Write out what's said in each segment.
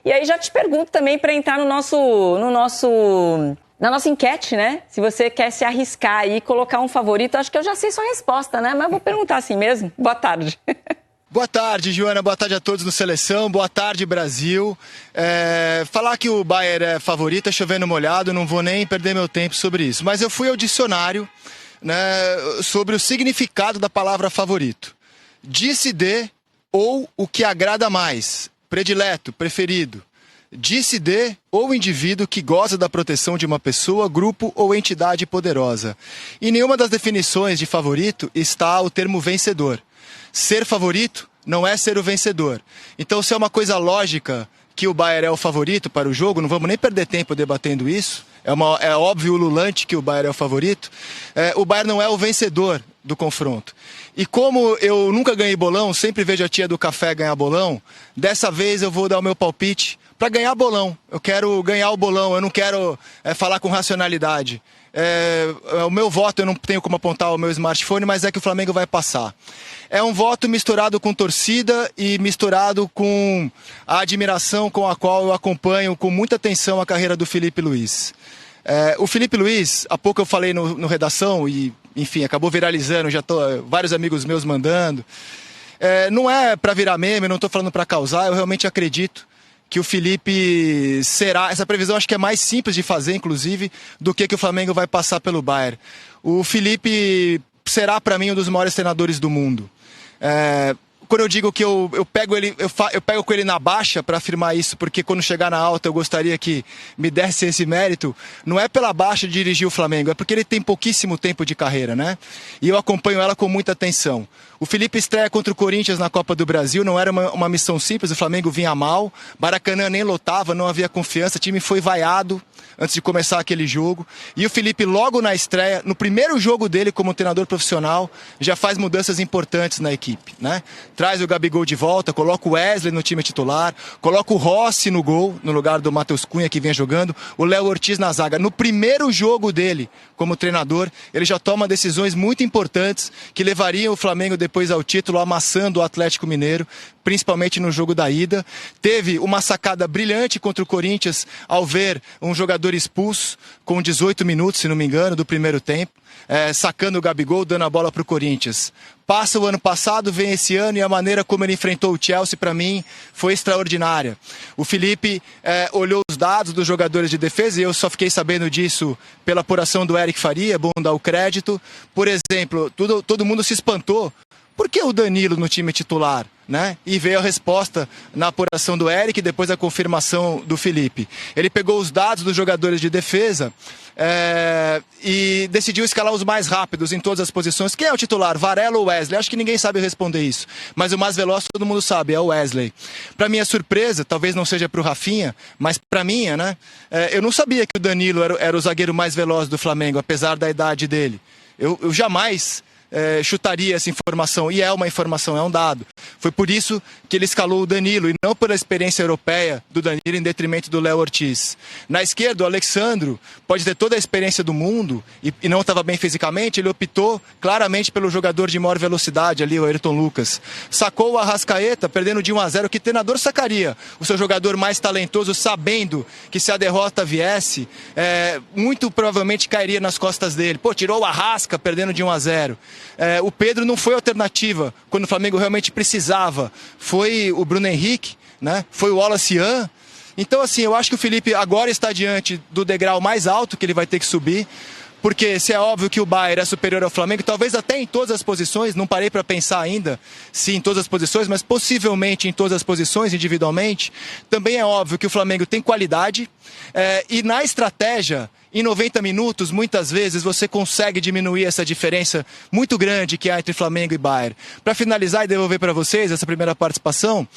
E aí já te pergunto também para entrar na nossa enquete, né? Se você quer se arriscar e colocar um favorito, acho que eu já sei sua resposta, né? Mas vou perguntar assim mesmo. Boa tarde. Boa tarde, Joana. Boa tarde a todos no Seleção. Boa tarde, Brasil. Falar que o Bayern é favorito é chovendo molhado, não vou nem perder meu tempo sobre isso. Mas eu fui ao dicionário, né, sobre o significado da palavra favorito. Disse de ou o que agrada mais, predileto, preferido. Disse de ou indivíduo que goza da proteção de uma pessoa, grupo ou entidade poderosa. Em nenhuma das definições de favorito está o termo vencedor. Ser favorito não é ser o vencedor. Então, se é uma coisa lógica que o Bayern é o favorito para o jogo, não vamos nem perder tempo debatendo isso. É óbvio, ululante que o Bayern é o favorito. O Bayern não é o vencedor do confronto. E como eu nunca ganhei bolão, sempre vejo a tia do café ganhar bolão, dessa vez eu vou dar o meu palpite para ganhar bolão. Eu quero ganhar o bolão, eu não quero falar com racionalidade. O meu voto, eu não tenho como apontar o meu smartphone, mas é que o Flamengo vai passar. É um voto misturado com torcida e misturado com a admiração com a qual eu acompanho com muita atenção a carreira do Filipe Luís. O Filipe Luís, há pouco eu falei no Redação e, enfim, acabou viralizando, já tô vários amigos meus mandando. Não é para virar meme, não estou falando para causar, eu realmente acredito que o Filipe será... Essa previsão acho que é mais simples de fazer, inclusive, do que o Flamengo vai passar pelo Bayern. O Filipe será, para mim, um dos maiores treinadores do mundo. Quando eu digo que eu pego com ele na baixa para afirmar isso, porque quando chegar na alta eu gostaria que me desse esse mérito, não é pela baixa de dirigir o Flamengo, é porque ele tem pouquíssimo tempo de carreira, né? E eu acompanho ela com muita atenção. O Filipe estreia contra o Corinthians na Copa do Brasil, não era uma missão simples, o Flamengo vinha mal, Maracanã nem lotava, não havia confiança, o time foi vaiado antes de começar aquele jogo. E o Filipe, logo na estreia, no primeiro jogo dele como treinador profissional, já faz mudanças importantes na equipe, né? Traz o Gabigol de volta, coloca o Wesley no time titular, coloca o Rossi no gol, no lugar do Matheus Cunha, que vinha jogando, o Léo Ortiz na zaga. No primeiro jogo dele como treinador, ele já toma decisões muito importantes que levariam o Flamengo depois ao título, amassando o Atlético Mineiro, principalmente no jogo da ida. Teve uma sacada brilhante contra o Corinthians ao ver um jogador expulso com 18 minutos, se não me engano, do primeiro tempo, sacando o Gabigol, dando a bola para o Corinthians. Passa o ano passado, vem esse ano e a maneira como ele enfrentou o Chelsea, para mim, foi extraordinária. O Filipe olhou os dados dos jogadores de defesa e eu só fiquei sabendo disso pela apuração do Eric Faria, é bom dar o crédito. Por exemplo, todo mundo se espantou. Por que o Danilo no time titular? Né? E veio a resposta na apuração do Eric, depois a confirmação do Filipe. Ele pegou os dados dos jogadores de defesa e decidiu escalar os mais rápidos em todas as posições. Quem é o titular, Varela ou Wesley? Acho que ninguém sabe responder isso, mas o mais veloz todo mundo sabe, é o Wesley. Para minha surpresa, talvez não seja para o Rafinha, mas para minha, né? Eu não sabia que o Danilo era o zagueiro mais veloz do Flamengo, apesar da idade dele. Eu jamais chutaria essa informação, e é uma informação, é um dado. Foi por isso que ele escalou o Danilo, e não pela experiência europeia do Danilo em detrimento do Léo Ortiz. Na esquerda, o Alexandro pode ter toda a experiência do mundo e não estava bem fisicamente, ele optou claramente pelo jogador de maior velocidade ali, o Ayrton Lucas. Sacou o Arrascaeta, perdendo de 1-0, que treinador sacaria o seu jogador mais talentoso, sabendo que se a derrota viesse, muito provavelmente cairia nas costas dele. Tirou o Arrasca, perdendo de 1-0. O Pedro não foi alternativa quando o Flamengo realmente precisava. Foi o Bruno Henrique, né? Foi o Wallace Ian. Então, assim, eu acho que o Filipe agora está diante do degrau mais alto que ele vai ter que subir. Porque se é óbvio que o Bayern é superior ao Flamengo, talvez até em todas as posições, não parei para pensar ainda se em todas as posições, mas possivelmente em todas as posições, individualmente, também é óbvio que o Flamengo tem qualidade e na estratégia, em 90 minutos, muitas vezes você consegue diminuir essa diferença muito grande que há entre Flamengo e Bayern. Para finalizar e devolver para vocês essa primeira participação,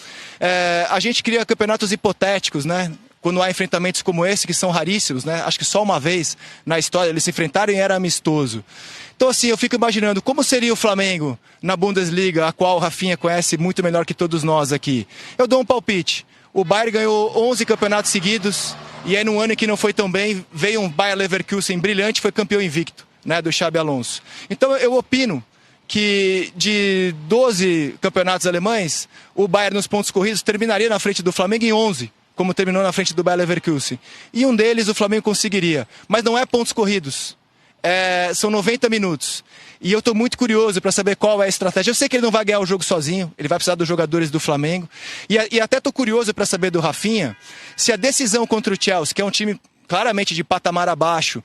a gente cria campeonatos hipotéticos, né? Quando há enfrentamentos como esse, que são raríssimos, né? Acho que só uma vez na história eles se enfrentaram e era amistoso. Então, assim, eu fico imaginando como seria o Flamengo na Bundesliga, a qual o Rafinha conhece muito melhor que todos nós aqui. Eu dou um palpite. O Bayern ganhou 11 campeonatos seguidos e aí, num ano em que não foi tão bem, veio um Bayer Leverkusen brilhante e foi campeão invicto, né, do Xabi Alonso. Então, eu opino que de 12 campeonatos alemães, o Bayern nos pontos corridos terminaria na frente do Flamengo em 11. como terminou na frente do Bayer Leverkusen. E um deles o Flamengo conseguiria. Mas não é pontos corridos. São 90 minutos. E eu estou muito curioso para saber qual é a estratégia. Eu sei que ele não vai ganhar o jogo sozinho, ele vai precisar dos jogadores do Flamengo. E até estou curioso para saber do Rafinha se a decisão contra o Chelsea, que é um time claramente de patamar abaixo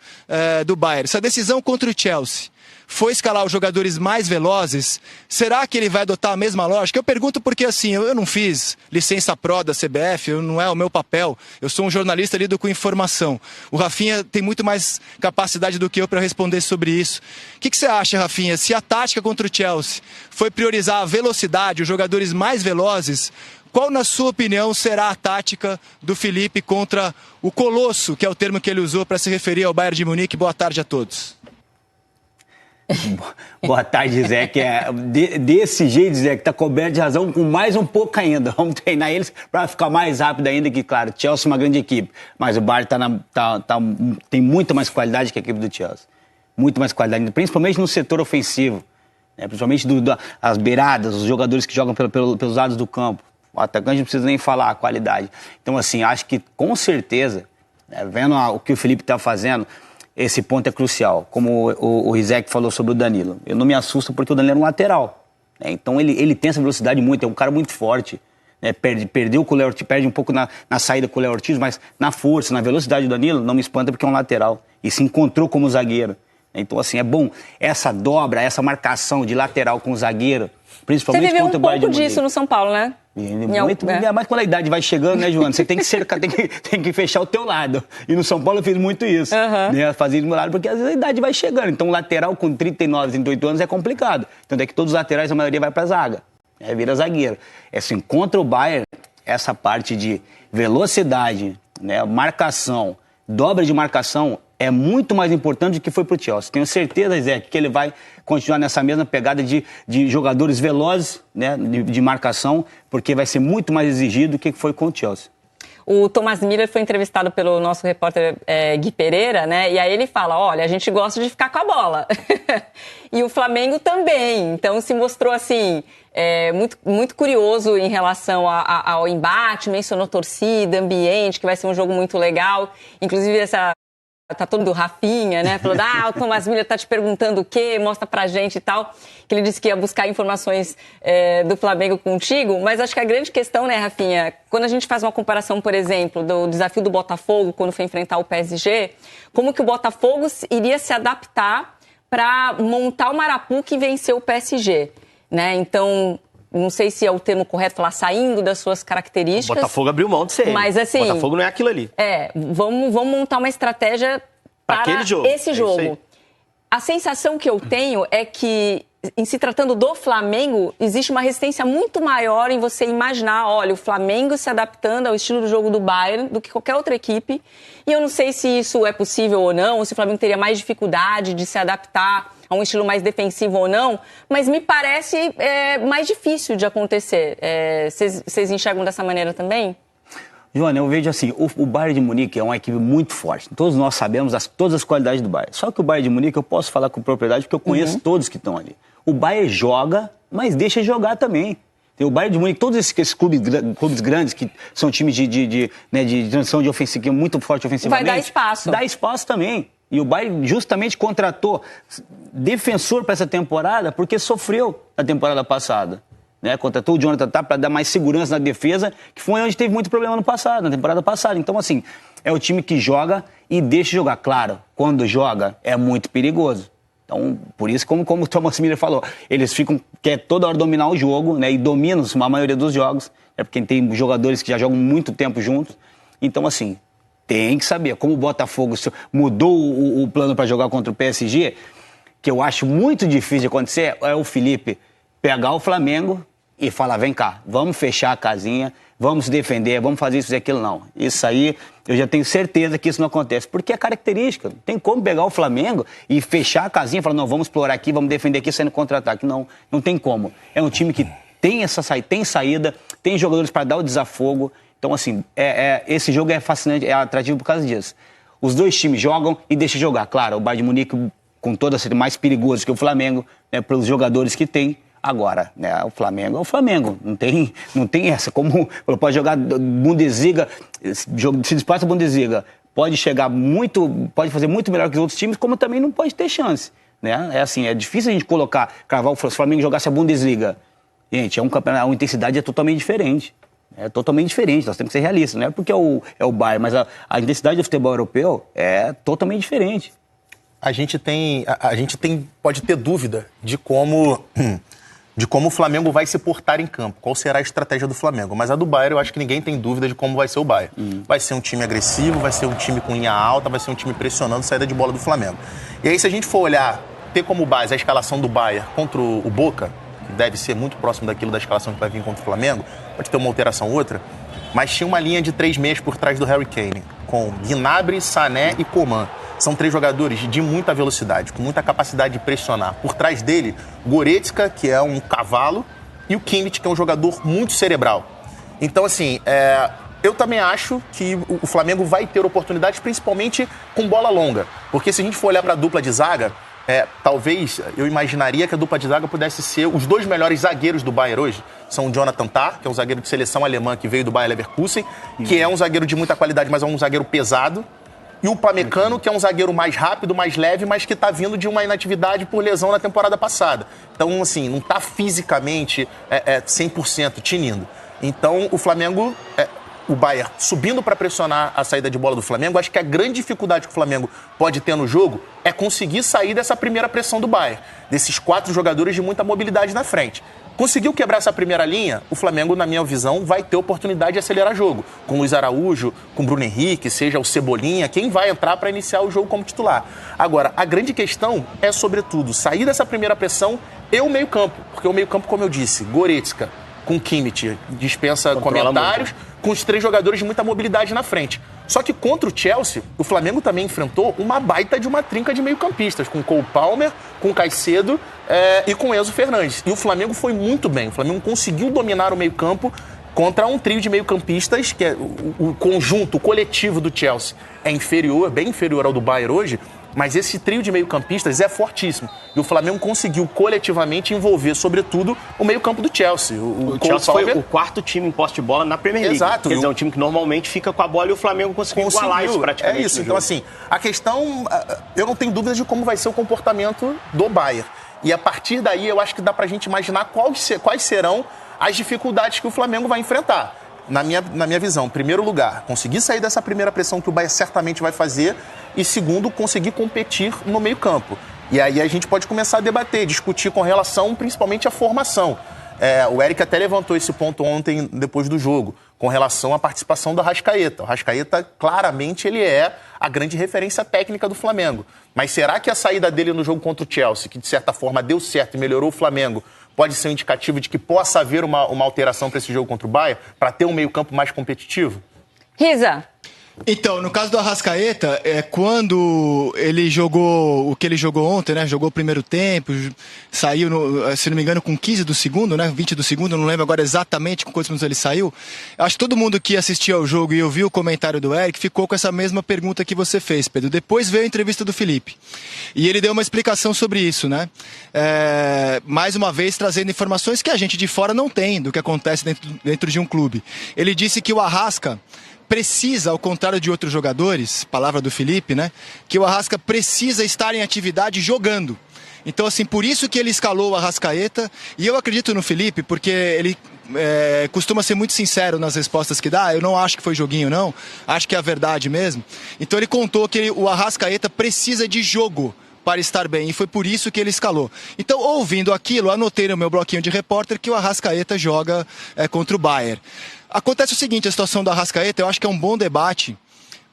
do Bayern, se a decisão contra o Chelsea foi escalar os jogadores mais velozes, será que ele vai adotar a mesma lógica? Eu pergunto porque, assim, eu não fiz licença pró da CBF, não é o meu papel, eu sou um jornalista lido com informação. O Rafinha tem muito mais capacidade do que eu para responder sobre isso. O que você acha, Rafinha? Se a tática contra o Chelsea foi priorizar a velocidade, os jogadores mais velozes, qual, na sua opinião, será a tática do Felipe contra o Colosso, que é o termo que ele usou para se referir ao Bayern de Munique? Boa tarde a todos. Boa tarde, Zé, que desse jeito, Zé, que tá coberto de razão, com mais um pouco ainda. Vamos treinar eles para ficar mais rápido ainda, que, claro, Chelsea é uma grande equipe, mas o Bayern tem muito mais qualidade que a equipe do Chelsea. Muito mais qualidade, principalmente no setor ofensivo, né? Principalmente as beiradas, os jogadores que jogam pelos lados do campo. O atacante não precisa nem falar a qualidade. Então, assim, acho que com certeza, né, vendo o que o Felipe está fazendo, esse ponto é crucial. Como o Rizek falou sobre o Danilo. Eu não me assusto porque o Danilo é um lateral, né? Então ele tem essa velocidade muito, é um cara muito forte, né? Perdeu com o Léo Ortiz, perde um pouco na saída com o Léo Ortiz, mas na força, na velocidade do Danilo, não me espanta porque é um lateral. E se encontrou como zagueiro. Então, assim, é bom essa dobra, essa marcação de lateral com o zagueiro, principalmente contra o Bayern de Munique. Você viveu um pouco disso no São Paulo, né? Muito, mas quando a idade vai chegando, né, Joana? Você tem que cercar, tem que fechar o teu lado. E no São Paulo eu fiz muito isso. Né? Fazia do meu lado, porque às vezes a idade vai chegando. Então, lateral com 39, 38 anos é complicado. Então, é que todos os laterais, a maioria vai pra zaga. Vira zagueiro. Assim, contra o Bayern, essa parte de velocidade, né, marcação, dobra de marcação, é muito mais importante do que foi pro Chelsea. Tenho certeza, Zé, que ele vai continuar nessa mesma pegada de jogadores velozes, né, de marcação, porque vai ser muito mais exigido do que foi com o Chelsea. O Thomas Miller foi entrevistado pelo nosso repórter Gui Pereira, né? E aí ele fala, olha, a gente gosta de ficar com a bola. E o Flamengo também. Então se mostrou, assim, muito, muito curioso em relação ao embate, mencionou torcida, ambiente, que vai ser um jogo muito legal. Inclusive tá todo do Rafinha, né? Falando, o Thomas Miller tá te perguntando o quê? Mostra pra gente e tal. Que ele disse que ia buscar informações do Flamengo contigo. Mas acho que a grande questão, né, Rafinha? Quando a gente faz uma comparação, por exemplo, do desafio do Botafogo, quando foi enfrentar o PSG, como que o Botafogo iria se adaptar para montar o Arapuca e vencer o PSG, né? Então, não sei se é o termo correto falar saindo das suas características. O Botafogo abriu mão de ser. Mas assim, o Botafogo não é aquilo ali. Vamos montar uma estratégia para esse jogo. A sensação que eu tenho é que, em se tratando do Flamengo, existe uma resistência muito maior em você imaginar, olha, o Flamengo se adaptando ao estilo do jogo do Bayern do que qualquer outra equipe. E eu não sei se isso é possível ou não, ou se o Flamengo teria mais dificuldade de se adaptar a um estilo mais defensivo ou não, mas me parece mais difícil de acontecer. Vocês enxergam dessa maneira também? Joana, eu vejo assim, o Bayern de Munique é uma equipe muito forte. Todos nós sabemos todas as qualidades do Bayern. Só que o Bayern de Munique eu posso falar com propriedade porque eu conheço todos que estão ali. O Bayern joga, mas deixa jogar também. Tem o Bayern de Munique, todos esses clubes grandes, que são times de transição de ofensiva, que é muito forte ofensivamente. Vai dar espaço. Dá espaço também. E o Bayern justamente contratou defensor para essa temporada porque sofreu na temporada passada. Né? Contratou o Jonathan Tah para dar mais segurança na defesa, que foi onde teve muito problema no passado, na temporada passada. Então, assim, é o time que joga e deixa jogar. Claro, quando joga é muito perigoso. Então, por isso, como o Thomas Miller falou, eles quer toda hora dominar o jogo, né? E dominam a maioria dos jogos, porque tem jogadores que já jogam muito tempo juntos. Então, assim, tem que saber. Como o Botafogo mudou o plano para jogar contra o PSG, que eu acho muito difícil de acontecer, é o Felipe pegar o Flamengo e falar, vem cá, vamos fechar a casinha, vamos se defender, vamos fazer isso e aquilo. Não. Isso aí, eu já tenho certeza que isso não acontece, porque é característica. Não tem como pegar o Flamengo e fechar a casinha e falar, não, vamos explorar aqui, vamos defender aqui, saindo contra-ataque. Não, não tem como. É um time que tem saída, tem jogadores para dar o desafogo. Então, assim, esse jogo é fascinante, é atrativo por causa disso. Os dois times jogam e deixam jogar. Claro, o Bayern de Munique, com toda a mais perigoso que o Flamengo, né, pelos jogadores que tem. Agora, né, o Flamengo é o Flamengo. Não tem essa. Como pode jogar Bundesliga, se disputa a Bundesliga, pode chegar pode fazer muito melhor que os outros times, como também não pode ter chance. Né? É assim, é difícil a gente cravar o Flamengo jogasse a Bundesliga. Gente, é um campeonato, a intensidade é totalmente diferente. É totalmente diferente, nós temos que ser realistas. Não é porque é o Bayern, mas a intensidade do futebol europeu é totalmente diferente. A gente pode ter dúvida de como o Flamengo vai se portar em campo, qual será a estratégia do Flamengo. Mas a do Bayern, eu acho que ninguém tem dúvida de como vai ser o Bayern. Vai ser um time agressivo, vai ser um time com linha alta, vai ser um time pressionando saída de bola do Flamengo. E aí, se a gente for olhar, ter como base a escalação do Bayern contra o Boca, que deve ser muito próximo daquilo da escalação que vai vir contra o Flamengo, pode ter uma alteração ou outra, mas tinha uma linha de 3 meias por trás do Harry Kane, com Gnabry, Sané e Coman. São 3 jogadores de muita velocidade, com muita capacidade de pressionar. Por trás dele, Goretzka, que é um cavalo, e o Kimmich, que é um jogador muito cerebral. Então, assim, eu também acho que o Flamengo vai ter oportunidades, principalmente com bola longa. Porque se a gente for olhar para a dupla de zaga, talvez eu imaginaria que a dupla de zaga pudesse ser os 2 melhores zagueiros do Bayern hoje. São o Jonathan Tah, que é um zagueiro de seleção alemã que veio do Bayer Leverkusen, que é um zagueiro de muita qualidade, mas é um zagueiro pesado. E o Upamecano, que é um zagueiro mais rápido, mais leve, mas que está vindo de uma inatividade por lesão na temporada passada. Então, assim, não está fisicamente 100% tinindo. Então, o Flamengo, o Bayern subindo para pressionar a saída de bola do Flamengo, acho que a grande dificuldade que o Flamengo pode ter no jogo é conseguir sair dessa primeira pressão do Bayern, desses 4 jogadores de muita mobilidade na frente. Conseguiu quebrar essa primeira linha, o Flamengo, na minha visão, vai ter oportunidade de acelerar jogo. Com o Luiz Araújo, com o Bruno Henrique, seja o Cebolinha, quem vai entrar para iniciar o jogo como titular. Agora, a grande questão é, sobretudo, sair dessa primeira pressão e o meio-campo. Porque o meio-campo, como eu disse, Goretzka com Kimmich, dispensa comentários, com os 3 jogadores de muita mobilidade na frente. Só que contra o Chelsea, o Flamengo também enfrentou uma baita de uma trinca de meio-campistas, com Cole Palmer, com Caicedo e com Enzo Fernandes. E o Flamengo foi muito bem. O Flamengo conseguiu dominar o meio-campo contra um trio de meio-campistas, que é o conjunto, o coletivo do Chelsea é inferior, bem inferior ao do Bayern hoje, mas esse trio de meio-campistas é fortíssimo. E o Flamengo conseguiu coletivamente envolver, sobretudo, o meio-campo do Chelsea. O Chelsea foi o 4º time em posse de bola na Premier League. Exato. Quer dizer, é um time que normalmente fica com a bola e o Flamengo conseguiu igualar isso praticamente. É isso. Então, assim, a questão... Eu não tenho dúvidas de como vai ser o comportamento do Bayern. E a partir daí, eu acho que dá pra gente imaginar quais serão as dificuldades que o Flamengo vai enfrentar. Na minha visão, em primeiro lugar, conseguir sair dessa primeira pressão que o Bayern certamente vai fazer e, segundo, conseguir competir no meio-campo. E aí a gente pode começar a debater, discutir com relação principalmente à formação. O Eric até levantou esse ponto ontem, depois do jogo, com relação à participação do Arrascaeta. O Arrascaeta, claramente, ele é a grande referência técnica do Flamengo. Mas será que a saída dele no jogo contra o Chelsea, que de certa forma deu certo e melhorou o Flamengo, pode ser um indicativo de que possa haver uma alteração para esse jogo contra o Bayern, para ter um meio-campo mais competitivo? Risa. Então, no caso do Arrascaeta, quando ele jogou o que ele jogou ontem, né? Jogou o primeiro tempo, saiu, se não me engano, com 15 do segundo, né? 20 do segundo, não lembro agora exatamente com quantos minutos ele saiu. Acho que todo mundo que assistiu ao jogo e ouviu o comentário do Eric ficou com essa mesma pergunta que você fez, Pedro. Depois veio a entrevista do Felipe. E ele deu uma explicação sobre isso, né? Mais uma vez trazendo informações que a gente de fora não tem do que acontece dentro de um clube. Ele disse que o Arrasca precisa, ao contrário de outros jogadores, palavra do Felipe, né? Que o Arrasca precisa estar em atividade jogando. Então, assim, por isso que ele escalou o Arrascaeta. E eu acredito no Felipe, porque ele costuma ser muito sincero nas respostas que dá. Eu não acho que foi joguinho, não. Acho que é a verdade mesmo. Então, ele contou que o Arrascaeta precisa de jogo para estar bem, e foi por isso que ele escalou. Então, ouvindo aquilo, anotei no meu bloquinho de repórter que o Arrascaeta joga contra o Bayern. Acontece o seguinte, a situação do Arrascaeta, eu acho que é um bom debate,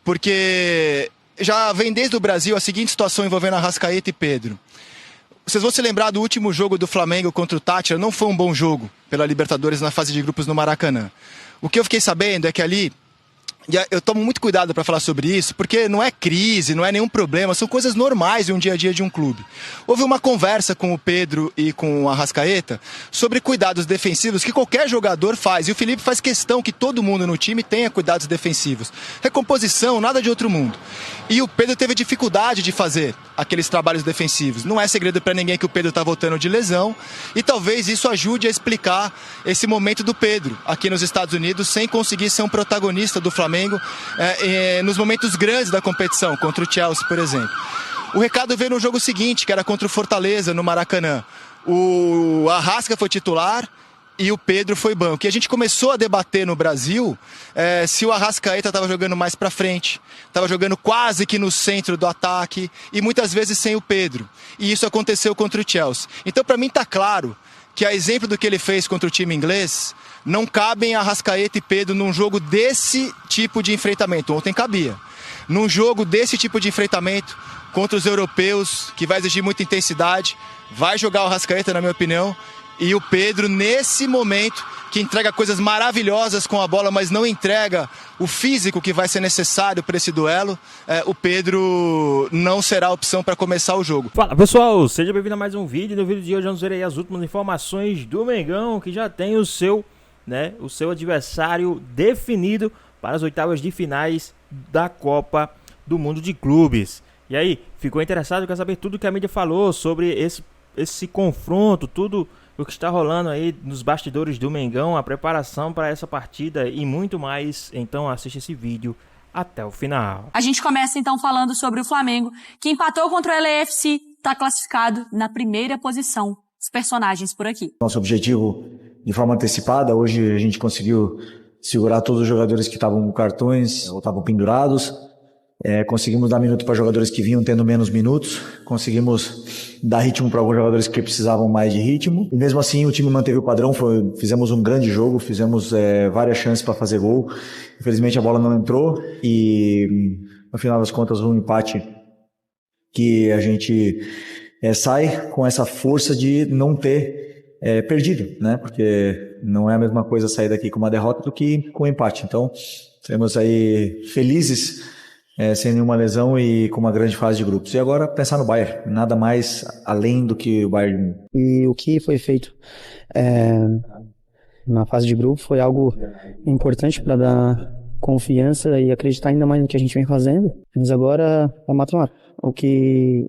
porque já vem desde o Brasil a seguinte situação envolvendo Arrascaeta e Pedro. Vocês vão se lembrar do último jogo do Flamengo contra o Tátira, não foi um bom jogo pela Libertadores na fase de grupos no Maracanã. O que eu fiquei sabendo é que ali E eu tomo muito cuidado para falar sobre isso, porque não é crise, não é nenhum problema, são coisas normais de um dia a dia de um clube. Houve uma conversa com o Pedro e com o Arrascaeta sobre cuidados defensivos que qualquer jogador faz. E o Felipe faz questão que todo mundo no time tenha cuidados defensivos. Recomposição, nada de outro mundo. E o Pedro teve dificuldade de fazer aqueles trabalhos defensivos. Não é segredo para ninguém que o Pedro está voltando de lesão. E talvez isso ajude a explicar esse momento do Pedro aqui nos Estados Unidos sem conseguir ser um protagonista do Flamengo nos momentos grandes da competição, contra o Chelsea, por exemplo. O recado veio no jogo seguinte, que era contra o Fortaleza, no Maracanã. O Arrasca foi titular e o Pedro foi banco. E a gente começou a debater no Brasil se o Arrascaeta estava jogando mais para frente, estava jogando quase que no centro do ataque e muitas vezes sem o Pedro. E isso aconteceu contra o Chelsea. Então, para mim, está claro que, a exemplo do que ele fez contra o time inglês, não cabem Arrascaeta e Pedro num jogo desse tipo de enfrentamento. Ontem cabia. Num jogo desse tipo de enfrentamento contra os europeus, que vai exigir muita intensidade, vai jogar o Arrascaeta, na minha opinião, e o Pedro, nesse momento, que entrega coisas maravilhosas com a bola, mas não entrega o físico que vai ser necessário para esse duelo, o Pedro não será a opção para começar o jogo. Fala pessoal, seja bem-vindo a mais um vídeo. No vídeo de hoje vamos ver aí as últimas informações do Mengão, que já tem o seu adversário definido para as oitavas de finais da Copa do Mundo de Clubes. E aí, ficou interessado? Quer saber tudo que a mídia falou sobre esse confronto, tudo o que está rolando aí nos bastidores do Mengão, a preparação para essa partida e muito mais? Então assiste esse vídeo até o final. A gente começa então falando sobre o Flamengo, que empatou contra o LAFC, está classificado na primeira posição. Os personagens por aqui. Nosso objetivo de forma antecipada, hoje a gente conseguiu segurar todos os jogadores que estavam com cartões ou estavam pendurados. Conseguimos dar minuto para jogadores que vinham tendo menos minutos. Conseguimos dar ritmo para alguns jogadores que precisavam mais de ritmo. E mesmo assim o time manteve o padrão. Fizemos um grande jogo, fizemos várias chances para fazer gol. Infelizmente a bola não entrou e no final das contas um empate que a gente sai com essa força de não ter perdido, né? Porque não é a mesma coisa sair daqui com uma derrota do que com um empate. Então, seremos aí felizes, sem nenhuma lesão e com uma grande fase de grupos. E agora pensar no Bayern, nada mais além do que o Bayern. E o que foi feito na fase de grupo foi algo importante para dar confiança e acreditar ainda mais no que a gente vem fazendo. Mas agora é mata-mata. O que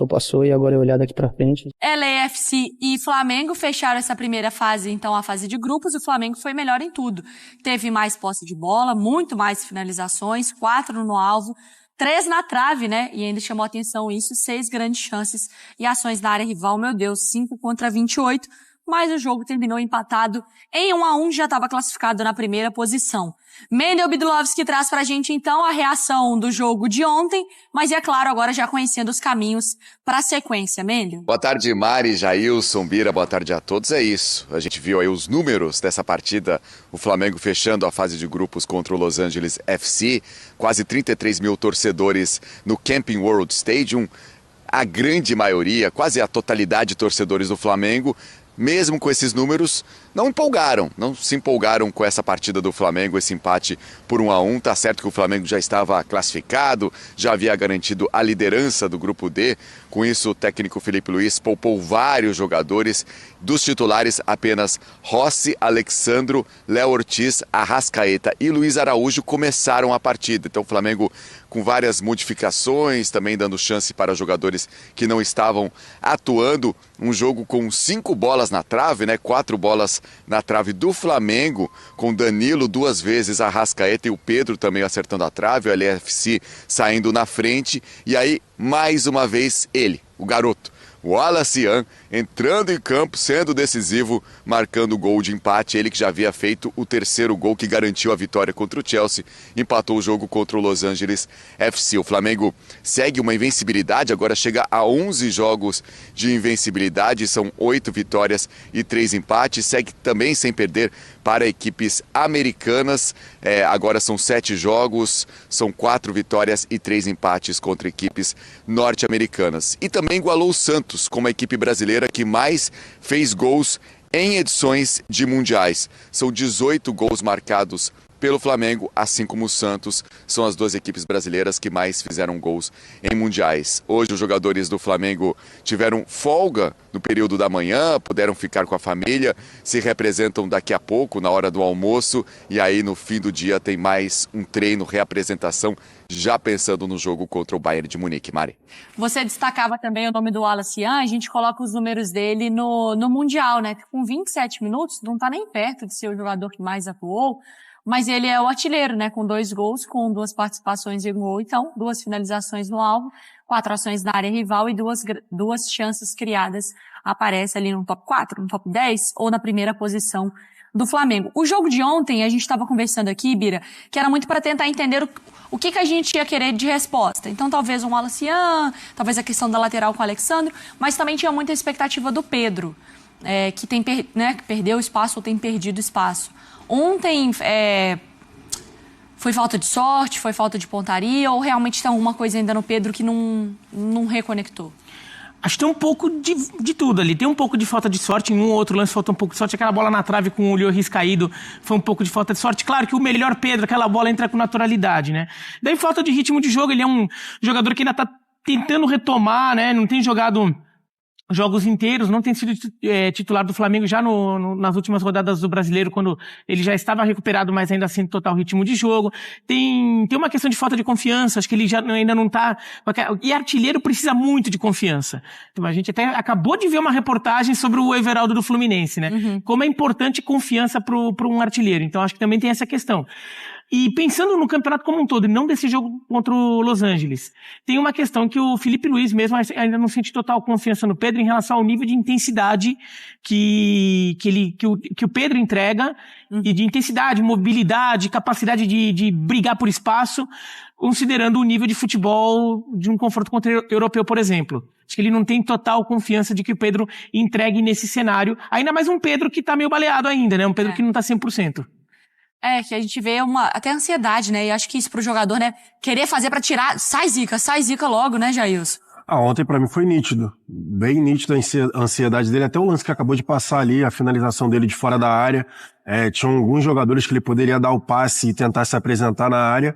passou e agora é olhar daqui pra frente. LAFC e Flamengo fecharam essa primeira fase, então a fase de grupos, e o Flamengo foi melhor em tudo. Teve mais posse de bola, muito mais finalizações, 4 no alvo, 3 na trave, né? E ainda chamou atenção isso, 6 grandes chances e ações na área rival, meu Deus, 5 contra 28. Mas o jogo terminou empatado em 1-1, já estava classificado na primeira posição. Mendel Bidlovski traz pra gente, então, a reação do jogo de ontem, mas é claro, agora já conhecendo os caminhos para a sequência. Mendel. Boa tarde, Mari, Jailson, Bira, boa tarde a todos. É isso, a gente viu aí os números dessa partida, o Flamengo fechando a fase de grupos contra o Los Angeles FC, quase 33 mil torcedores no Camping World Stadium, a grande maioria, quase a totalidade de torcedores do Flamengo, mesmo com esses números, não se empolgaram com essa partida do Flamengo, esse empate por 1-1. Tá certo que o Flamengo já estava classificado, já havia garantido a liderança do grupo D. Com isso, o técnico Felipe Luiz poupou vários jogadores. Dos titulares, apenas Rossi, Alexandro, Léo Ortiz, Arrascaeta e Luiz Araújo começaram a partida. Então o Flamengo com várias modificações, também dando chance para jogadores que não estavam atuando. Um jogo com 5 bolas na trave, 4 bolas na trave do Flamengo, com Danilo 2 vezes, Arrascaeta e o Pedro também acertando a trave, o LAFC saindo na frente. E aí, mais uma vez, ele, o garoto, o Wallace Yan, entrando em campo, sendo decisivo, marcando o gol de empate. Ele que já havia feito o 3º gol que garantiu a vitória contra o Chelsea, empatou o jogo contra o Los Angeles FC. O Flamengo segue uma invencibilidade, agora chega a 11 jogos de invencibilidade, são 8 vitórias e 3 empates, segue também sem perder para equipes americanas, agora são 7 jogos, são 4 vitórias e 3 empates contra equipes norte-americanas. E também igualou o Santos como a equipe brasileira que mais fez gols em edições de mundiais. São 18 gols marcados pelo Flamengo, assim como o Santos, são as duas equipes brasileiras que mais fizeram gols em mundiais. Hoje os jogadores do Flamengo tiveram folga no período da manhã, puderam ficar com a família, se representam daqui a pouco, na hora do almoço, e aí no fim do dia tem mais um treino, reapresentação, já pensando no jogo contra o Bayern de Munique. Mari. Você destacava também o nome do Wallace Yan, a gente coloca os números dele no Mundial, né? Com 27 minutos, não tá nem perto de ser o jogador que mais atuou, mas ele é o artilheiro, né? Com 2 gols, com 2 participações em gol, então 2 finalizações no alvo, 4 ações na área rival e 2 chances criadas. Aparece ali no top 4, no top 10 ou na primeira posição do Flamengo. O jogo de ontem, a gente estava conversando aqui, Bira, que era muito para tentar entender o que a gente ia querer de resposta. Então, talvez um Wallace Yan, talvez a questão da lateral com o Alexandre, mas também tinha muita expectativa do Pedro, que perdeu espaço ou tem perdido espaço. Ontem, foi falta de sorte, foi falta de pontaria, ou realmente tem alguma coisa ainda no Pedro que não reconectou? Acho que tem um pouco de tudo ali. Tem um pouco de falta de sorte, em um ou outro lance faltou um pouco de sorte. Aquela bola na trave com o Lloris caído foi um pouco de falta de sorte. Claro que o melhor Pedro, aquela bola entra com naturalidade, né? Daí falta de ritmo de jogo, ele é um jogador que ainda tá tentando retomar, né? Não tem jogado jogos inteiros, não tem sido titular do Flamengo já nas últimas rodadas do Brasileiro, quando ele já estava recuperado, mas ainda sem total ritmo de jogo. Tem uma questão de falta de confiança, acho que ele ainda não tá... E artilheiro precisa muito de confiança. Então, a gente até acabou de ver uma reportagem sobre o Everaldo do Fluminense, né? Uhum. Como é importante confiança para um artilheiro. Então, acho que também tem essa questão. E pensando no campeonato como um todo, e não desse jogo contra o Los Angeles, tem uma questão que o Felipe Luiz mesmo ainda não sente total confiança no Pedro em relação ao nível de intensidade que o Pedro entrega, e de intensidade, mobilidade, capacidade de brigar por espaço, considerando o nível de futebol de um confronto contra o europeu, por exemplo. Acho que ele não tem total confiança de que o Pedro entregue nesse cenário, ainda mais um Pedro que tá meio baleado ainda, né? Um Pedro que não tá 100%. Que a gente vê até ansiedade, né? E acho que isso pro jogador, né? Querer fazer pra tirar, sai zica logo, né, Jailson? Ontem pra mim foi nítido. Bem nítido a ansiedade dele. Até o lance que acabou de passar ali, a finalização dele de fora da área. Tinham alguns jogadores que ele poderia dar o passe e tentar se apresentar na área,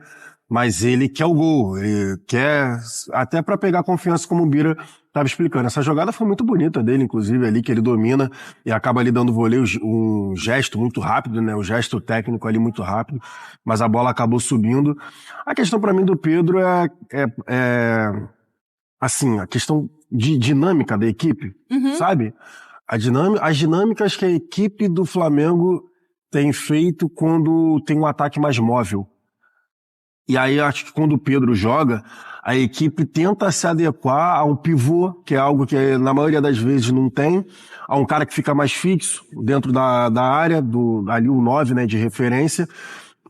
mas ele quer o gol. Ele quer, até pra pegar confiança, como o Bira estava explicando. Essa jogada foi muito bonita dele, inclusive, ali, que ele domina e acaba ali dando voleio, um gesto muito rápido, né? O gesto técnico ali muito rápido, mas a bola acabou subindo. A questão para mim do Pedro assim, a questão de dinâmica da equipe, sabe? As dinâmicas que a equipe do Flamengo tem feito quando tem um ataque mais móvel. E aí acho que quando o Pedro joga, a equipe tenta se adequar a um pivô, que é algo que na maioria das vezes não tem, a um cara que fica mais fixo dentro da área, ali o 9, né, de referência.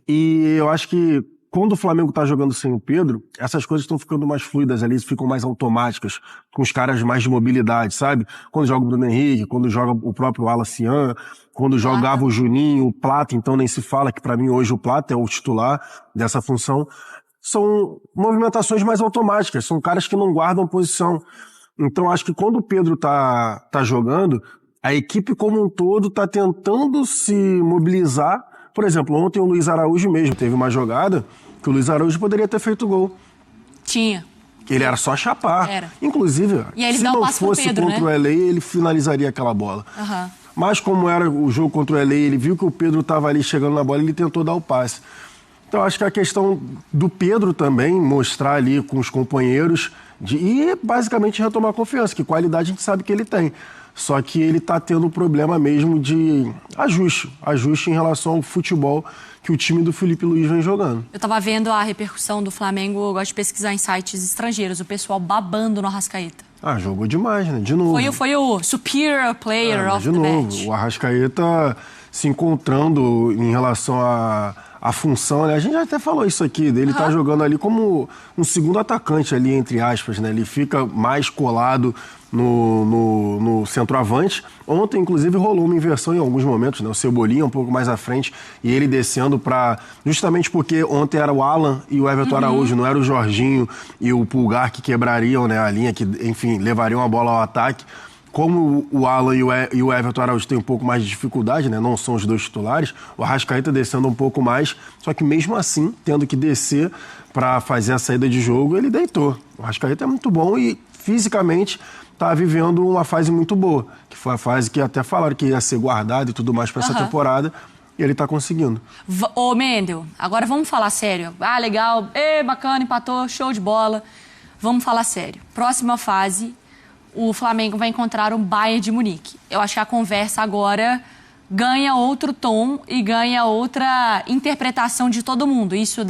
E eu acho que quando o Flamengo tá jogando sem o Pedro, essas coisas estão ficando mais fluidas ali, ficam mais automáticas, com os caras mais de mobilidade, sabe? Quando joga o Bruno Henrique, quando joga o próprio Wallace Yan, quando jogava o Juninho, o Plata, então nem se fala que pra mim hoje o Plata é o titular dessa função. São movimentações mais automáticas, são caras que não guardam posição. Então acho que quando o Pedro tá jogando, a equipe como um todo tá tentando se mobilizar. Por exemplo, ontem o Luiz Araújo mesmo teve uma jogada que o Luiz Araújo poderia ter feito gol. Tinha. Ele era só chapar. Era. Inclusive, se não fosse Pedro, contra o LA, ele finalizaria aquela bola. Uhum. Mas como era o jogo contra o LA, ele viu que o Pedro estava ali chegando na bola, ele tentou dar o passe. Então acho que a questão do Pedro também, mostrar ali com os companheiros e basicamente retomar a confiança, que qualidade a gente sabe que ele tem. Só que ele está tendo um problema mesmo de ajuste em relação ao futebol que o time do Felipe Luiz vem jogando. Eu estava vendo a repercussão do Flamengo, eu gosto de pesquisar em sites estrangeiros, o pessoal babando no Arrascaeta. Jogou demais, né? De novo. Foi o superior player of the match. O Arrascaeta se encontrando em relação à função, né? A gente já até falou isso aqui, dele tá jogando ali como um segundo atacante ali, entre aspas, né? Ele fica mais colado no centroavante. Ontem, inclusive, rolou uma inversão em alguns momentos, né? O Cebolinha um pouco mais à frente e ele descendo justamente porque ontem era o Alan e o Everton Araújo, não era o Jorginho e o Pulgar que quebrariam, né, a linha, que, enfim, levariam a bola ao ataque. como o Alan e o Everton Araújo têm um pouco mais de dificuldade, né? Não são os dois titulares, o Arrascaeta descendo um pouco mais, só que mesmo assim, tendo que descer para fazer a saída de jogo, ele deitou. O Arrascaeta é muito bom e fisicamente está vivendo uma fase muito boa, que foi a fase que até falaram que ia ser guardada e tudo mais para essa temporada, e ele está conseguindo. Ô, Mendel, agora vamos falar sério. Ah, legal, bacana, empatou, show de bola. Vamos falar sério. Próxima fase, o Flamengo vai encontrar o Bayern de Munique. Eu acho que a conversa agora ganha outro tom e ganha outra interpretação de todo mundo. Isso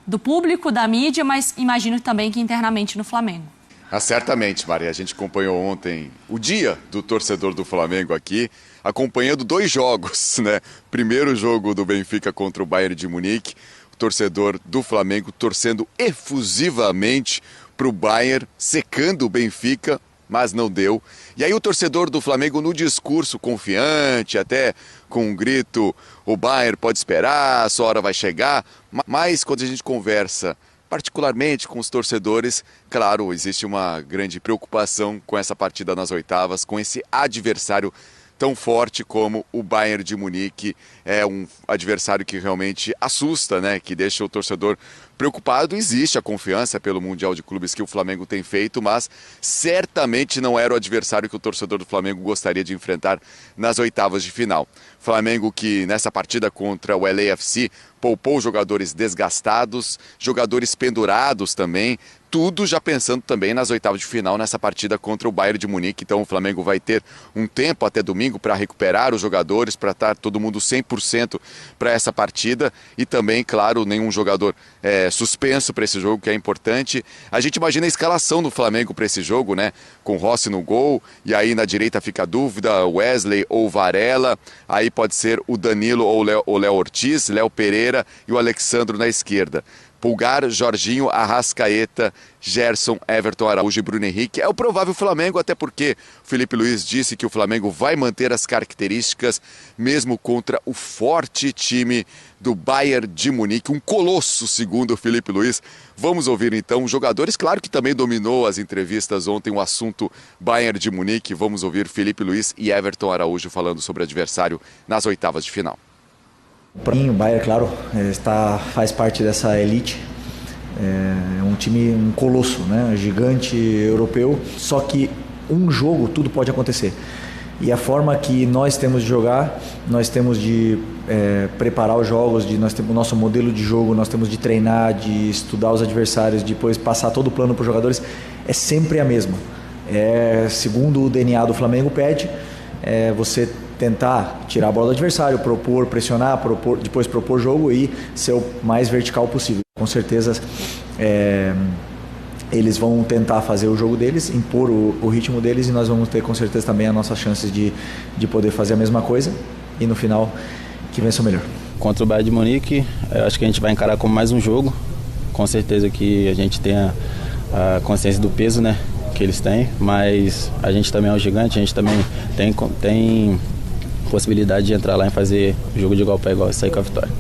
do público, da mídia, mas imagino também que internamente no Flamengo. Certamente, Maria. A gente acompanhou ontem o dia do torcedor do Flamengo aqui, acompanhando 2 jogos, né? Primeiro jogo do Benfica contra o Bayern de Munique, o torcedor do Flamengo torcendo efusivamente para o Bayern, secando o Benfica, mas não deu. E aí o torcedor do Flamengo no discurso confiante, até com um grito, o Bayern pode esperar, a sua hora vai chegar. Mas quando a gente conversa particularmente com os torcedores, claro, existe uma grande preocupação com essa partida nas oitavas, com esse adversário tão forte como o Bayern de Munique. É um adversário que realmente assusta, né? Que deixa o torcedor preocupado. Existe a confiança pelo Mundial de Clubes que o Flamengo tem feito, mas certamente não era o adversário que o torcedor do Flamengo gostaria de enfrentar nas oitavas de final. Flamengo que nessa partida contra o LAFC poupou jogadores desgastados, jogadores pendurados também, tudo já pensando também nas oitavas de final nessa partida contra o Bayern de Munique. Então o Flamengo vai ter um tempo até domingo para recuperar os jogadores, para estar todo mundo 100% para essa partida e também, claro, nenhum jogador suspenso para esse jogo, que é importante. A gente imagina a escalação do Flamengo para esse jogo, né? Com Rossi no gol, e aí na direita fica a dúvida, Wesley ou Varela, aí pode ser o Danilo ou o Léo Ortiz, Léo Pereira e o Alexandro na esquerda. Pulgar, Jorginho, Arrascaeta, Gerson, Everton Araújo e Bruno Henrique. É o provável Flamengo, até porque o Felipe Luiz disse que o Flamengo vai manter as características mesmo contra o forte time do Bayern de Munique, um colosso, segundo o Felipe Luiz. Vamos ouvir então os jogadores, claro que também dominou as entrevistas ontem o assunto Bayern de Munique. Vamos ouvir Felipe Luiz e Everton Araújo falando sobre o adversário nas oitavas de final. Para mim, o Bayern, claro, faz parte dessa elite. É um time, um colosso, né? Gigante europeu. Só que um jogo, tudo pode acontecer. E a forma que nós temos de jogar, nós temos de preparar os jogos, nós temos o nosso modelo de jogo, nós temos de treinar, de estudar os adversários, depois passar todo o plano para os jogadores, é sempre a mesma. Segundo o DNA do Flamengo pede, você tentar tirar a bola do adversário, propor, pressionar, depois propor jogo e ser o mais vertical possível. Com certeza eles vão tentar fazer o jogo deles, impor o ritmo deles, e nós vamos ter com certeza também as nossas chances de poder fazer a mesma coisa e no final que vença o melhor. Contra o Bayern de Munique, eu acho que a gente vai encarar como mais um jogo. Com certeza que a gente tem a consciência do peso, né, que eles têm, mas a gente também é um gigante, a gente também tem possibilidade de entrar lá e fazer jogo de igual para igual e sair com a vitória.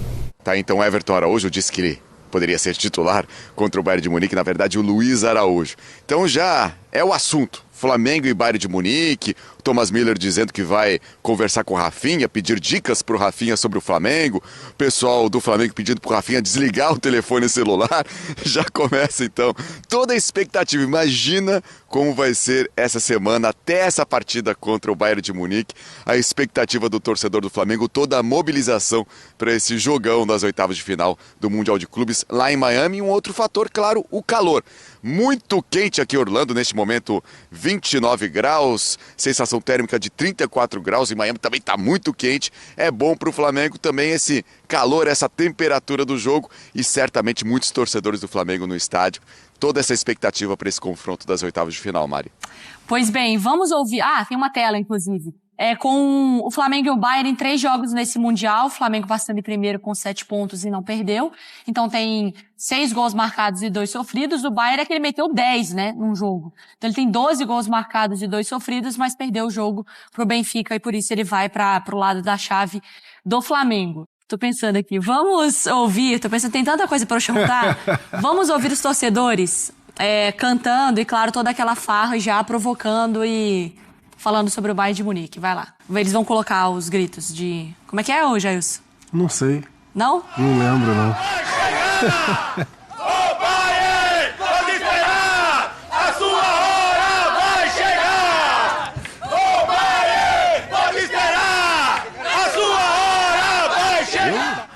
Tá, então Everton Araújo disse que ele poderia ser titular contra o Bayern de Munique, na verdade o Luiz Araújo. Então já é o assunto, Flamengo e Bayern de Munique, o Thomas Miller dizendo que vai conversar com o Rafinha, pedir dicas para o Rafinha sobre o Flamengo, o pessoal do Flamengo pedindo para o Rafinha desligar o telefone celular, já começa então toda a expectativa. Imagina como vai ser essa semana até essa partida contra o Bayern de Munique, a expectativa do torcedor do Flamengo, toda a mobilização para esse jogão das oitavas de final do Mundial de Clubes lá em Miami. E um outro fator, claro, o calor. Muito quente aqui em Orlando, neste momento 29 graus, sensação térmica de 34 graus, em Miami também está muito quente. É bom para o Flamengo também esse calor, essa temperatura do jogo, e certamente muitos torcedores do Flamengo no estádio. Toda essa expectativa para esse confronto das oitavas de final, Mari. Pois bem, vamos ouvir. Tem uma tela, inclusive. Com o Flamengo e o Bayern em 3 jogos nesse Mundial, o Flamengo passando em primeiro com 7 pontos e não perdeu. Então tem 6 gols marcados e 2 sofridos. O Bayern é que ele meteu 10, né, num jogo. Então ele tem 12 gols marcados e 2 sofridos, mas perdeu o jogo pro Benfica e por isso ele vai pro lado da chave do Flamengo. Tô pensando aqui, vamos ouvir, tem tanta coisa para eu chutar. Vamos ouvir os torcedores cantando e, claro, toda aquela farra já provocando e falando sobre o Bayern de Munique. Vai lá. Eles vão colocar os gritos de... Como é que é, Jailson? Não sei. Não? Não lembro, não. O Bayern pode esperar! A sua hora vai chegar! O Bayern pode esperar! A sua hora vai chegar!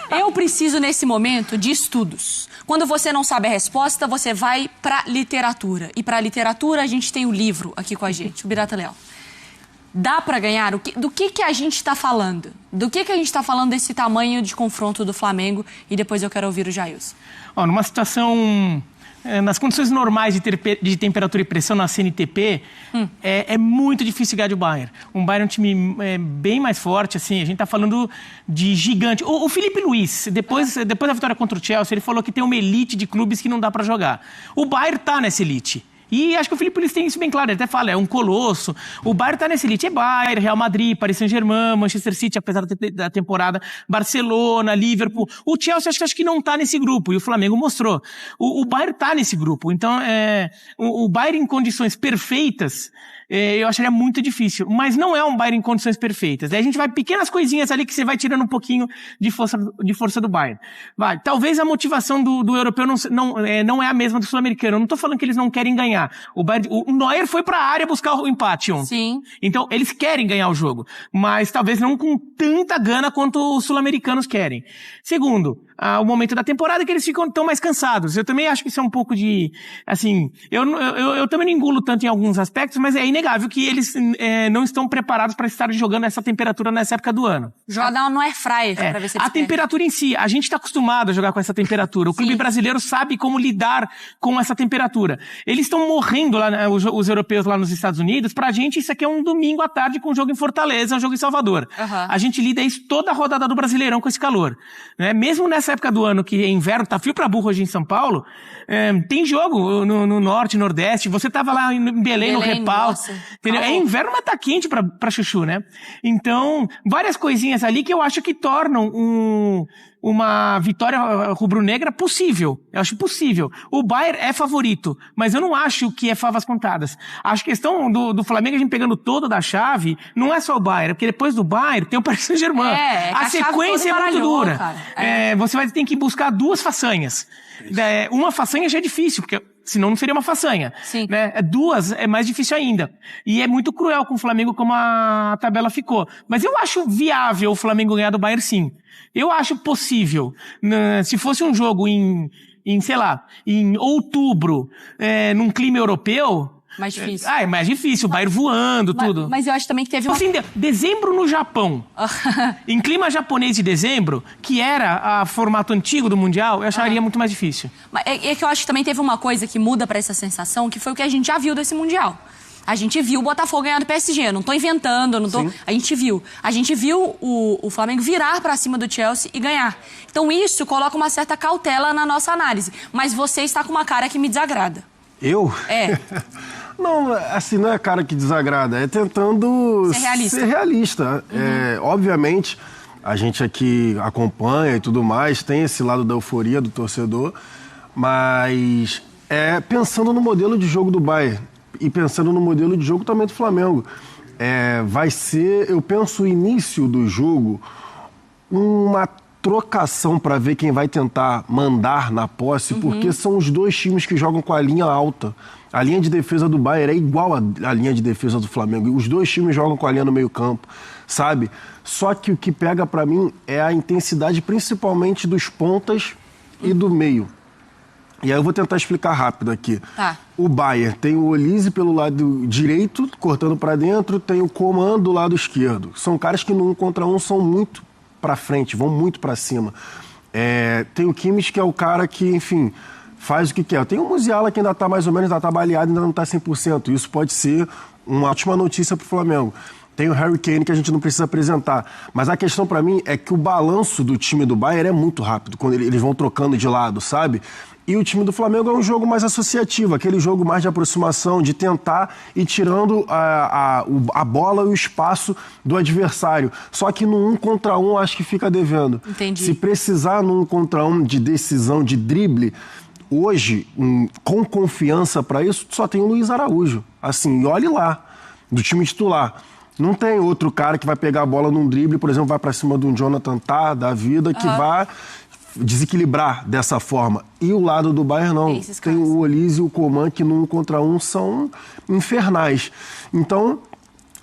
Eu preciso, nesse momento, de estudos. Quando você não sabe a resposta, você vai pra literatura. E pra literatura, a gente tem o livro aqui com a gente, o Birata Leal. Dá pra ganhar? Do que a gente tá falando? Do que a gente tá falando desse tamanho de confronto do Flamengo? E depois eu quero ouvir o Jailson. Numa situação... nas condições normais de temperatura e pressão na CNTP, é muito difícil ganhar do Bayern. O Bayern é um time bem mais forte, assim, a gente tá falando de gigante. O Felipe Luiz, depois da vitória contra o Chelsea, ele falou que tem uma elite de clubes que não dá pra jogar. O Bayern tá nessa elite. E acho que o Felipe Luiz tem isso bem claro, ele até fala, é um colosso. O Bayern tá nessa elite, é Bayern, Real Madrid, Paris Saint-Germain, Manchester City, apesar da temporada, Barcelona, Liverpool. O Chelsea acho que não tá nesse grupo, e o Flamengo mostrou. O Bayern tá nesse grupo, então o Bayern em condições perfeitas, eu acharia muito difícil. Mas não é um Bayern em condições perfeitas. Daí a gente vai pequenas coisinhas ali que você vai tirando um pouquinho de força do Bayern. Talvez a motivação do europeu não é a mesma do sul-americano. Eu não tô falando que eles não querem ganhar. O Neuer foi pra área buscar o empate ontem. Sim. Então, eles querem ganhar o jogo. Mas talvez não com tanta gana quanto os sul-americanos querem. Segundo, o momento da temporada que eles ficam tão mais cansados. Eu também acho que isso é um pouco de... Assim, eu também não engulo tanto em alguns aspectos, mas é inegável que eles não estão preparados para estar jogando essa temperatura nessa época do ano. Jogar no air fryer pra ver se eles a temperatura em si, a gente está acostumado a jogar com essa temperatura. O clube brasileiro sabe como lidar com essa temperatura. Eles estão morrendo lá, né, os europeus lá nos Estados Unidos. Pra gente, isso aqui é um domingo à tarde com um jogo em Fortaleza, um jogo em Salvador. A gente lida isso toda a rodada do Brasileirão com esse calor. Né? Mesmo nessa época do ano que é inverno, tá frio pra burro hoje em São Paulo, tem jogo no norte, nordeste. Você tava lá em Belém no Repal. Entendeu? É inverno, mas tá quente pra chuchu, né? Então, várias coisinhas ali que eu acho que tornam uma vitória rubro-negra possível. Eu acho possível. O Bayern é favorito, mas eu não acho que é favas contadas. Acho que a questão do Flamengo, a gente pegando todo da chave, não é só o Bayern, porque depois do Bayern tem o Paris Saint-Germain. A sequência é muito dura. Você vai ter que buscar duas façanhas. Uma façanha já é difícil, porque senão não seria uma façanha. Né? Duas é mais difícil ainda. E é muito cruel com o Flamengo como a tabela ficou. Mas eu acho viável o Flamengo ganhar do Bayern, sim. Eu acho possível. Se fosse um jogo sei lá, em outubro, num clima europeu... Mais difícil. É mais difícil, o Bayern voando, tudo. Mas eu acho também que teve Assim, dezembro no Japão. Em clima japonês de dezembro, que era o formato antigo do Mundial, eu acharia muito mais difícil. É que eu acho que também teve uma coisa que muda pra essa sensação, que foi o que a gente já viu desse Mundial. A gente viu o Botafogo ganhar do PSG, eu não tô inventando, a gente viu. A gente viu o Flamengo virar pra cima do Chelsea e ganhar. Então isso coloca uma certa cautela na nossa análise. Mas você está com uma cara que me desagrada. Eu? Não, assim, não é a cara que desagrada, é tentando ser realista. Obviamente, a gente aqui acompanha e tudo mais, tem esse lado da euforia do torcedor, mas pensando no modelo de jogo do Bayern e pensando no modelo de jogo também do Flamengo. Vai ser, eu penso, o início do jogo, uma trocação para ver quem vai tentar mandar na posse, porque são os dois times que jogam com a linha alta. A linha de defesa do Bayern é igual à linha de defesa do Flamengo. Os dois times jogam com a linha no meio campo, sabe? Só que o que pega para mim é a intensidade principalmente dos pontas e do meio. E aí eu vou tentar explicar rápido aqui. O Bayern tem o Olise pelo lado direito, cortando para dentro, tem o Coman do lado esquerdo. São caras que no 1 contra 1 são muito para frente, vão muito para cima. Tem o Kimmich, que é o cara que, enfim, faz o que quer. Tem o Musiala, que ainda tá mais ou menos, ainda tá baleado, ainda não tá 100%. Isso pode ser uma ótima notícia pro Flamengo. Tem o Harry Kane, que a gente não precisa apresentar. Mas a questão para mim é que o balanço do time do Bayern é muito rápido, quando eles vão trocando de lado, sabe? E o time do Flamengo é um jogo mais associativo, aquele jogo mais de aproximação, de tentar ir tirando a bola e o espaço do adversário. Só que no 1 contra 1 acho que fica devendo. Entendi. Se precisar no 1 contra 1 de decisão, de drible, hoje, com confiança para isso, só tem o Luiz Araújo. Assim, olhe lá, do time titular. Não tem outro cara que vai pegar a bola num drible, por exemplo, vai para cima de um Jonathan Tah da vida, que vai desequilibrar dessa forma. E o lado do Bayern não. Tem o Olise e o Coman que no 1 contra 1 são infernais. Então,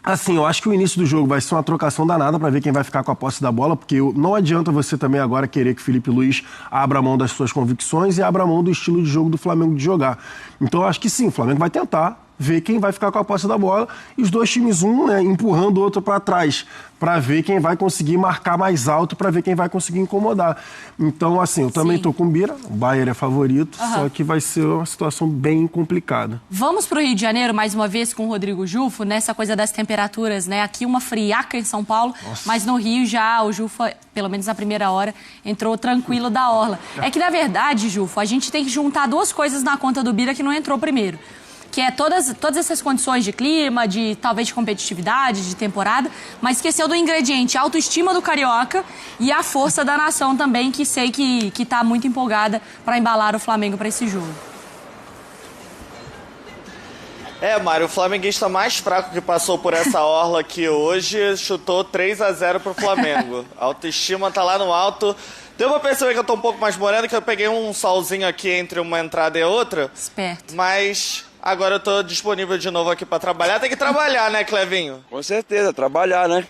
assim, eu acho que o início do jogo vai ser uma trocação danada para ver quem vai ficar com a posse da bola, porque não adianta você também agora querer que o Felipe Luiz abra mão das suas convicções e abra mão do estilo de jogo do Flamengo de jogar. Então, eu acho que sim, o Flamengo vai tentar ver quem vai ficar com a posse da bola e os dois times, empurrando o outro para trás, para ver quem vai conseguir marcar mais alto, para ver quem vai conseguir incomodar. Então, assim, eu também tô com o Bira, o Bayern é favorito, só que vai ser uma situação bem complicada. Vamos pro Rio de Janeiro, mais uma vez, com o Rodrigo Jufo, nessa coisa das temperaturas, né? Aqui uma friaca em São Paulo, mas no Rio já o Jufo, pelo menos na primeira hora, entrou tranquilo da orla. É que, na verdade, Jufo, a gente tem que juntar duas coisas na conta do Bira que não entrou primeiro. Que é todas essas condições de clima, de talvez de competitividade, de temporada, mas esqueceu do ingrediente autoestima do carioca e a força da nação também, que sei que tá muito empolgada para embalar o Flamengo para esse jogo. Mário, o flamenguista mais fraco que passou por essa orla aqui hoje chutou 3-0 pro Flamengo. A autoestima tá lá no alto. Deu pra perceber que eu tô um pouco mais moreno, que eu peguei um solzinho aqui entre uma entrada e outra. Esperto. Mas agora eu tô disponível de novo aqui pra trabalhar. Tem que trabalhar, né, Clevinho? Com certeza, trabalhar, né?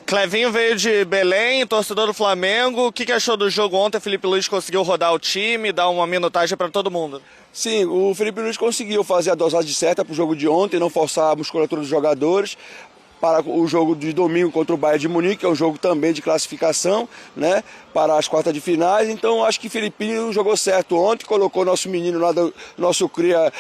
Clevinho veio de Belém, torcedor do Flamengo. O que achou do jogo ontem? Felipe Luiz conseguiu rodar o time, dar uma minutagem pra todo mundo? Sim, o Felipe Luiz conseguiu fazer a dosagem certa pro jogo de ontem, não forçar a musculatura dos jogadores. Para o jogo de domingo contra o Bayern de Munique, que é um jogo também de classificação, né, para as quartas de finais. Então, acho que o Filipinho jogou certo ontem, colocou nosso menino lá, nosso cria,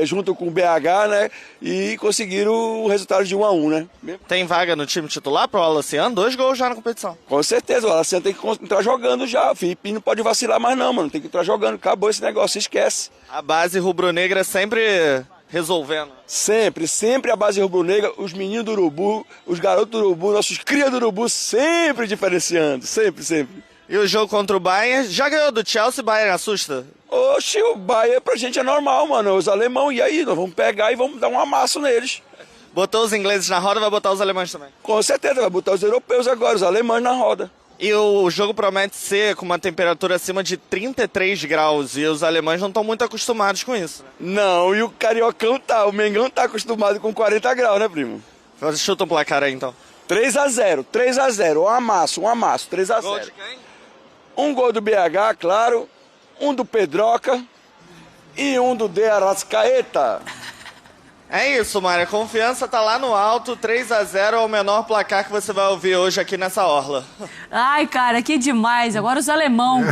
junto com o BH, né, e conseguiram o resultado de 1-1, né. Tem vaga no time titular para o Alaciano? 2 gols já na competição. Com certeza, o Alaciano tem que entrar jogando já. O Filipinho não pode vacilar mais não, mano. Tem que entrar jogando. Acabou esse negócio, esquece. A base rubro-negra sempre resolvendo. Sempre a base rubro-negra, os meninos do Urubu, os garotos do Urubu, nossos cria do Urubu, sempre diferenciando, sempre. E o jogo contra o Bayern, já ganhou do Chelsea, o Bayern assusta? Oxi, o Bayern pra gente é normal, mano, os alemão, e aí, nós vamos pegar e vamos dar um amasso neles. Botou os ingleses na roda, vai botar os alemães também? Com certeza, vai botar os europeus agora, os alemães na roda. E o jogo promete ser com uma temperatura acima de 33 graus. E os alemães não estão muito acostumados com isso. Não, e o Cariocão tá. O Mengão tá acostumado com 40 graus, né, primo? Você chuta um placar aí, então. 3-0. Um amasso. 3-0. Gol de quem? Um gol do BH, claro. Um do Pedroca. E um do De Arrascaeta. É isso, Mário. A confiança tá lá no alto. 3-0 é o menor placar que você vai ouvir hoje aqui nessa orla. Ai, cara, que demais. Agora os alemão.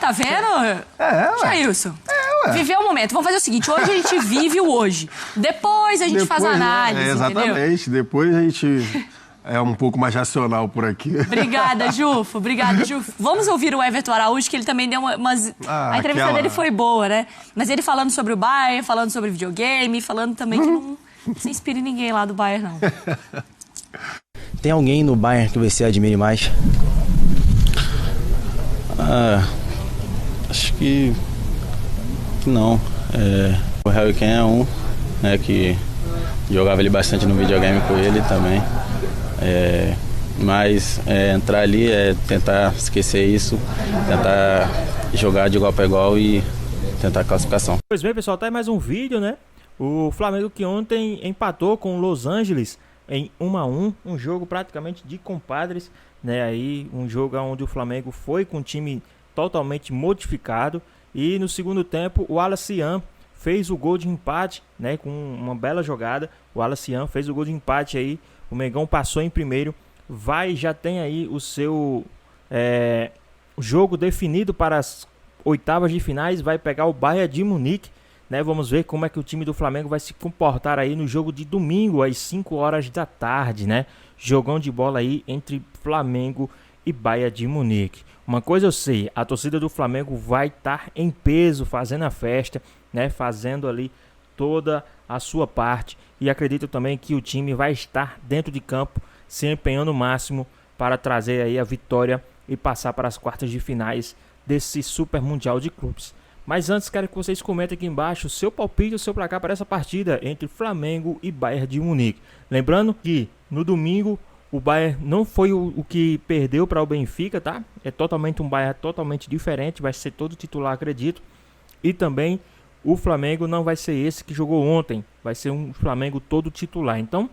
Tá vendo? Jailson. Viver o momento. Vamos fazer o seguinte, hoje a gente vive o hoje. Depois a gente faz análise, exatamente. Entendeu? Depois a gente é um pouco mais racional por aqui. Obrigada, Jufo. Vamos ouvir o Everton Araújo, que ele também deu umas... a entrevista dele foi boa, né? Mas ele falando sobre o Bayern, falando sobre videogame, falando também que não se inspire ninguém lá do Bayern, não. Tem alguém no Bayern que você admire mais? Acho que não. O Harry Kane é um, né, que jogava ele bastante no videogame com ele também. Mas entrar ali tentar esquecer isso, tentar jogar de igual para igual e tentar a classificação. Pois bem, pessoal, tá aí mais um vídeo, né? O Flamengo que ontem empatou com o Los Angeles em 1-1, um jogo praticamente de compadres, né? Aí um jogo onde o Flamengo foi com um time totalmente modificado e no segundo tempo o Alaciano fez o gol de empate, né? Com uma bela jogada, o Alaciano fez o gol de empate aí. O Mengão passou em primeiro, já tem aí o seu jogo definido para as oitavas de finais, vai pegar o Bayern de Munique, né? Vamos ver como é que o time do Flamengo vai se comportar aí no jogo de domingo, às 5 horas da tarde, né? Jogão de bola aí entre Flamengo e Bayern de Munique. Uma coisa eu sei, a torcida do Flamengo vai estar em peso, fazendo a festa, né? Fazendo ali toda a sua parte, e acredito também que o time vai estar dentro de campo se empenhando o máximo para trazer aí a vitória e passar para as quartas de finais desse Super Mundial de Clubes. Mas antes, quero que vocês comentem aqui embaixo o seu palpite, o seu placar para essa partida entre Flamengo e Bayern de Munique. Lembrando que no domingo o Bayern não foi o que perdeu para o Benfica, tá? É totalmente um Bayern totalmente diferente, vai ser todo titular, acredito. E também o Flamengo não vai ser esse que jogou ontem, vai ser um Flamengo todo titular. Então,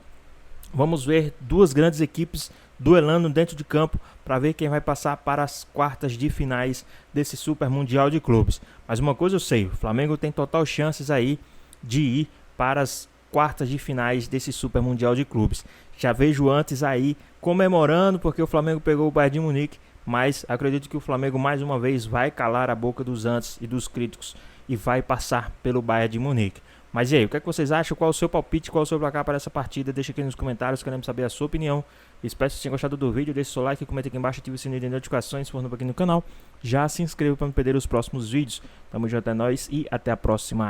vamos ver duas grandes equipes duelando dentro de campo para ver quem vai passar para as quartas de finais desse Super Mundial de Clubes. Mas uma coisa eu sei, o Flamengo tem total chances aí de ir para as quartas de finais desse Super Mundial de Clubes. Já vejo antes aí comemorando porque o Flamengo pegou o Bayern de Munique, mas acredito que o Flamengo mais uma vez vai calar a boca dos antes e dos críticos e vai passar pelo Bayern de Munique. Mas e aí, o que é que vocês acham? Qual é o seu palpite? Qual é o seu placar para essa partida? Deixa aqui nos comentários, queremos saber a sua opinião. Espero que vocês tenham gostado do vídeo. Deixe seu like, comenta aqui embaixo, ative o sininho de notificações se for novo aqui no canal. Já se inscreva para não perder os próximos vídeos. Tamo junto, é nóis e até a próxima.